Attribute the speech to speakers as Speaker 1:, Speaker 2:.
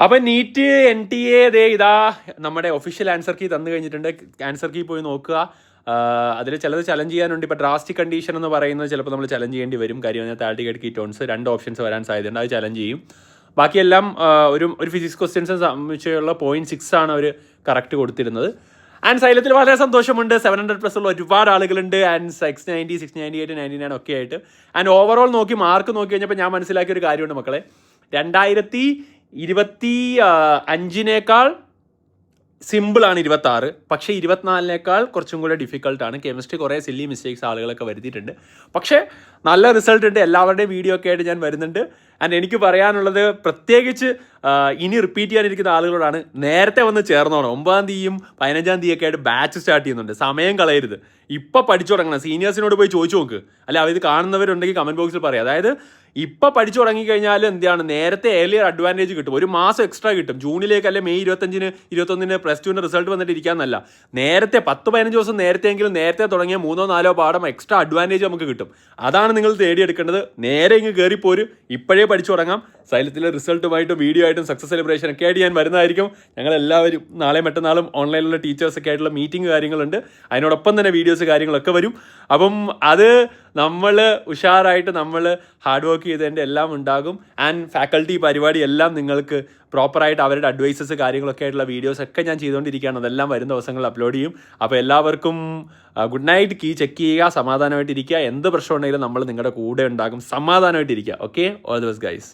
Speaker 1: അപ്പം NEET NTA ഇതാ നമ്മുടെ ഒഫീഷ്യൽ ആൻസർ കീ തന്നു കഴിഞ്ഞിട്ടുണ്ട്. ആൻസർ കീ പോയി നോക്കുക. അതിൽ ചിലത് ചലഞ്ച് ചെയ്യാനുണ്ട്. ഇപ്പോൾ ഡ്രാസ്റ്റിക് കണ്ടീഷൻ എന്ന് പറയുന്നത് ചിലപ്പോൾ നമ്മൾ ചലഞ്ച് ചെയ്യേണ്ടി വരും. കാര്യം അതിനകത്ത് ആൾട്ടിക്കേറ്റ് കീറ്റോൺസ് 2 ഓപ്ഷൻസ് വരാൻ സാധ്യതയുണ്ട്. അത് ചലഞ്ച് ചെയ്യും. ബാക്കിയെല്ലാം ഒരു ഫിസിക്സ് ക്വസ്റ്റ്യൻസ് സംബന്ധിച്ചുള്ള 0.6 ആണ് അവർ കറക്റ്റ് കൊടുത്തിരുന്നത്. ആൻഡ് സൈലത്തിൽ വളരെ സന്തോഷമുണ്ട്. 700+ ഉള്ള ഒരുപാട് ആളുകളുണ്ട്. ആൻഡ് 690, 698, 99 ഒക്കെ ആയിട്ട്. ആൻഡ് ഓവറോൾ നോക്കി മാർക്ക് നോക്കി കഴിഞ്ഞപ്പോൾ ഞാൻ മനസ്സിലാക്കിയ ഒരു കാര്യമുണ്ട് മക്കളെ. 2025 സിമ്പിളാണ് 26, പക്ഷേ 24 കുറച്ചും കൂടെ ഡിഫിക്കൽട്ടാണ്. കെമിസ്ട്രി കുറേ സില്ലി മിസ്റ്റേക്സ് ആളുകളൊക്കെ വരുത്തിയിട്ടുണ്ട്. പക്ഷേ നല്ല റിസൾട്ട് ഉണ്ട്. എല്ലാവരുടെയും വീഡിയോ ഒക്കെ ആയിട്ട് ഞാൻ വരുന്നുണ്ട്. ആൻഡ് എനിക്ക് പറയാനുള്ളത് പ്രത്യേകിച്ച് ഇനി റിപ്പീറ്റ് ചെയ്യാനിരിക്കുന്ന ആളുകളോടാണ്, നേരത്തെ വന്ന് ചേർന്നോണം. 9-ാം തീയതിയും 15-ാം തീയതിയൊക്കെ ആയിട്ട് ബാച്ച് സ്റ്റാർട്ട് ചെയ്യുന്നുണ്ട്. സമയം കളയരുത്. ഇപ്പം പഠിച്ചു തുടങ്ങണം. സീനിയേഴ്സിനോട് പോയി ചോദിച്ചു നോക്ക്. അല്ല ഇത് കാണുന്നവരുണ്ടെങ്കിൽ കമൻറ്റ് ബോക്സിൽ പറയാം. അതായത് ഇപ്പം പഠിച്ചു തുടങ്ങിക്കഴിഞ്ഞാൽ എന്താണ്, നേരത്തെ ഏർലിയർ അഡ്വാൻറ്റേജ് കിട്ടും. ഒരു മാസം എക്സ്ട്രാ കിട്ടും. ജൂണിലേക്ക് അല്ലെ മെയ് 25-ന് 21-ന് +2-ന്റെ റിസൾട്ട് വന്നിട്ട് ഇരിക്കാമെന്നല്ല. നേരത്തെ 10-15 ദിവസം നേരത്തെയെങ്കിലും നേരത്തെ തുടങ്ങിയ 3-4 പാഠം എക്സ്ട്രാ അഡ്വാൻറ്റേജ് നമുക്ക് കിട്ടും. അതാണ് നിങ്ങൾ തേടിയെടുക്കേണ്ടത്. നേരെ ഇങ്ങ് കയറിപ്പോരും. ഇപ്പോഴേ പഠിച്ചു തുടങ്ങാം. സൈലത്തിലെ റിസൾട്ടുമായിട്ടും വീഡിയോ ആയിട്ടും സക്സസ് സെലിബ്രേഷൻ ഒക്കെ ആയിട്ട് ഞാൻ വരുന്നതായിരിക്കും. ഞങ്ങളെല്ലാവരും നാളെയും മറ്റന്നാളും ഓൺലൈനിലുള്ള ടീച്ചേഴ്സൊക്കെ ആയിട്ടുള്ള മീറ്റിംഗ് കാര്യങ്ങളുണ്ട്. അതിനോടൊപ്പം തന്നെ വീഡിയോസ് കാര്യങ്ങളൊക്കെ വരും. അപ്പം അത് നമ്മൾ ഉഷാറായിട്ട് നമ്മൾ ഹാർഡ് വർക്ക് ചെയ്തതിൻ്റെ എല്ലാം ഉണ്ടാകും. ആൻഡ് ഫാക്കൽറ്റി പരിപാടി എല്ലാം നിങ്ങൾക്ക് പ്രോപ്പറായിട്ട് അവരുടെ അഡ്വൈസസ് കാര്യങ്ങളൊക്കെ ആയിട്ടുള്ള വീഡിയോസൊക്കെ ഞാൻ ചെയ്തുകൊണ്ടിരിക്കുകയാണ്. അതെല്ലാം വരും ദിവസങ്ങളിൽ അപ്ലോഡ് ചെയ്യും. അപ്പോൾ എല്ലാവർക്കും ഗുഡ് നൈറ്റ്. കീ ചെക്ക് ചെയ്യുക, സമാധാനമായിട്ടിരിക്കുക. എന്ത് പ്രശ്നം ഉണ്ടെങ്കിലും നമ്മൾ നിങ്ങളുടെ കൂടെ ഉണ്ടാകും. സമാധാനമായിട്ടിരിക്കുക. Okay, all the best guys.